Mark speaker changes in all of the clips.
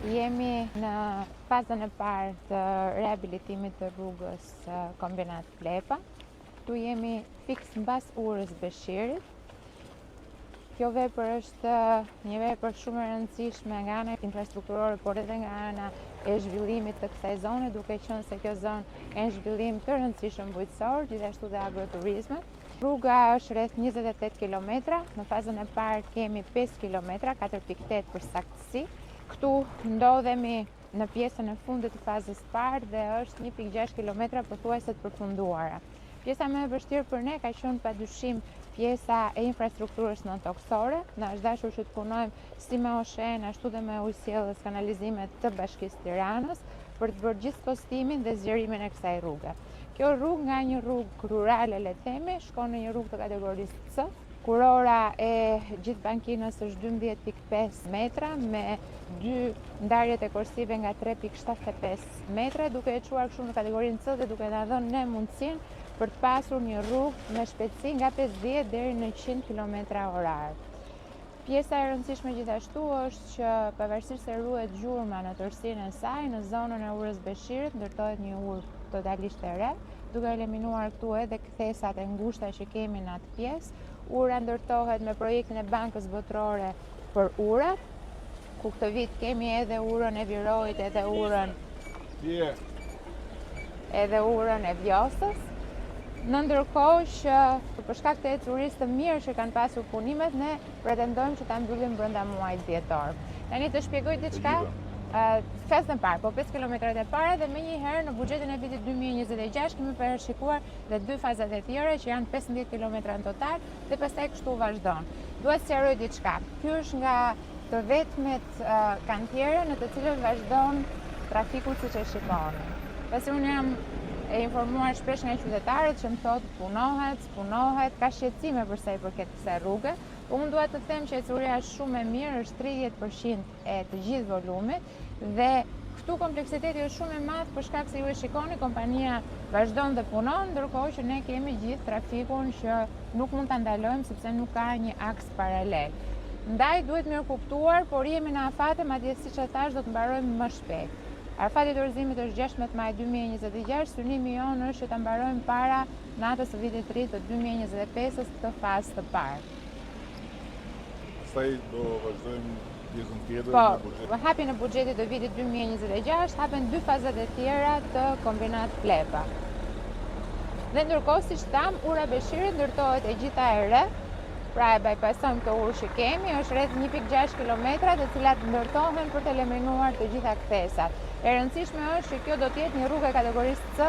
Speaker 1: Jemi në fazën e parë të rehabilitimit të rrugës Kombinat Plepa. Këtu jemi fiks mbas urës Beshirit. Kjo vepër është një vepër shumë e rëndësishme nga ana infrastrukturore, por edhe nga ana e zhvillimit të kësaj zone, duke qenë se kjo zonë ka një zhvillim të rëndësishëm bujqësor, gjithashtu dhe agroturizme. Rruga është rreth 28 km, në fazën e parë kemi 5 km, 4.8 për saktësi. Këtu ndodhemi në pjesën e fundit të fazës parë dhe është 1.6 km pothuajse të përfunduara. Pjesa më e vështirë për ne ka qenë padyshim pjesa e infrastrukturës nëntoksore. Na është dashur që të punojmë si me OSHE-n, ashtu dhe me ujësjellës kanalizimet të Bashkisë Tiranës për të bërë gjithë postimin dhe zgjerimin e kësaj rruge. Kjo rrugë nga një rrugë rurale, le të themi, shkon në një rrugë të kategorisë C. Kurora e gjithë bankinës është 12.5 metra me 2 ndarjet e korsive nga 3.75 metra, duke e quar kështu në kategorinë C dhe duke na dhënë ne mundësinë për të pasur një rrugë me shpejtësi nga 50 deri në 100 km/h. Pjesa e rëndësishme gjithashtu është që pavarësisht se ruhet gjurma në tërësinë e saj, në zonën e urës Beshirit ndërtohet një urë totalisht e re, duke eliminuar këtu edhe kthesat e ngushta që kemi në atë pjesë. Ura ndërtohet me projektin e Bankës Botërore për ura, ku këtë vit kemi edhe urën e Virojit, edhe urën e Vjosës. Në ndërkohë që për shkak të turistë të mirë që kanë pasur punimet, ne pretendojmë që ta mbyllim brenda muajit dhjetor. Tani të shpjegoj diçka. Fazën e parë, po 5 kilometrat e para dhe menjëherë në buxhetin e vitit 2026 kemi parashikuar dhe 2 fazat e tjera që janë 15 kilometra në total dhe pastaj kështu vazhdon. Dua të sqaroj diçka. Ky është nga të vetmet kantiere në të cilën vazhdon trafiku siç e shikoni. Pasi unë jam e informuar shpesh nga qytetarët që më thotë punohet, ka shqetësime për sa i përket kësaj rruge. Unë dua të them që ecuria është shumë e mirë, është 30% e të gjithë volumit dhe këtu kompleksiteti është shumë e madh për shkak se ju e shikoni, kompania vazhdon dhe punon, ndërkohë që ne kemi gjithë trafikun që nuk mund ta ndalojmë sepse nuk ka një aks paralel. Ndaj duhet mirë kuptuar, por jemi në afate, madje siç e thash do të mbarojmë më shpejt. Arfati i dorëzimit është 16 maj 2026, synimi jonë është që ta mbarojmë para natës së vitit të ri të 2025-s këtë fazë të parë.
Speaker 2: Pastaj do vazhdojmë pjesën tjetër
Speaker 1: në
Speaker 2: buxhet.
Speaker 1: Po, hapi në buxhetit të vitit 2026, hapen 2 fazat e tjera të Kombinat Plepa. Dhe ndërkohë, siç tham, ura Beshirit ndërtohet e gjitha e re, pra e bypassojmë këtë urë që kemi, është rreth 1.6 km, të cilat ndërtohen për të eliminuar të gjitha kthesat. E rëndësishme është që kjo do të jetë një rrugë e kategorisë C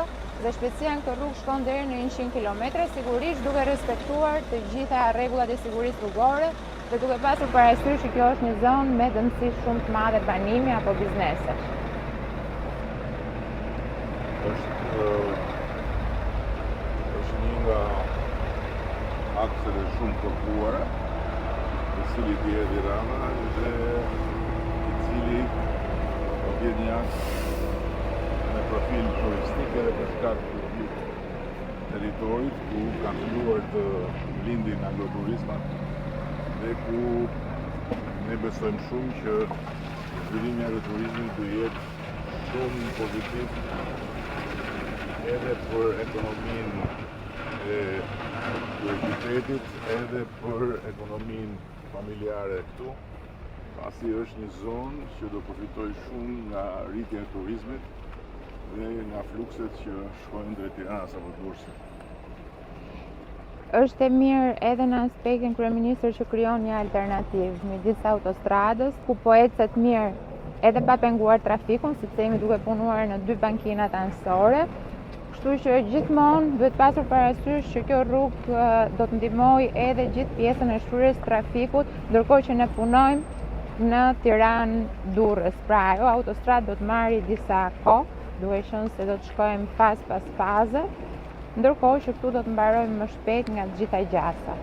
Speaker 1: dhe shpejtësia në këtë rrugë shkon deri në 100 km, sigurisht duke respektuar të gjitha rregullat e sigurisë rrugore dhe duke pasur parasysh që kjo është një zonë me dëmësi shumë të madhe banimi apo biznese.
Speaker 2: Është një nga akset e shumë kërkuara, i cili bie Tirana dhe i cili do të jetë një aks me profil turistik edhe për shkak të gjithë territorit ku kanë filluar të lindin agroturizmat dhe ku ne besojmë shumë që zhvillimi i agroturizmit do jetë shumë pozitiv edhe për ekonominë e qytetit, edhe për ekonominë familjare këtu, pasi është një zonë që do përfitojë shumë nga rritja e turizmit dhe nga flukset që shkojnë drejt Tiranës apo Durrësit.
Speaker 1: Është e mirë edhe në aspektin kryeministër që krijon një alternativë midis autostradës, ku po ecet mirë edhe pa penguar trafikun, sepse jemi duke punuar në 2 bankinat anësore. Kështu që gjithmonë duhet pasur parasysh që kjo rrugë do të ndihmojë edhe gjithë pjesën e shfrytëzjes trafikut, ndërkohë që ne punojmë në Tiranë-Durrës. Pra ajo autostradë do të marrë disa kohë, duke qenë se do të shkojmë fazë pas faze, ndërkohë që këtu do të mbarojmë më shpejt nga të gjitha gjasa.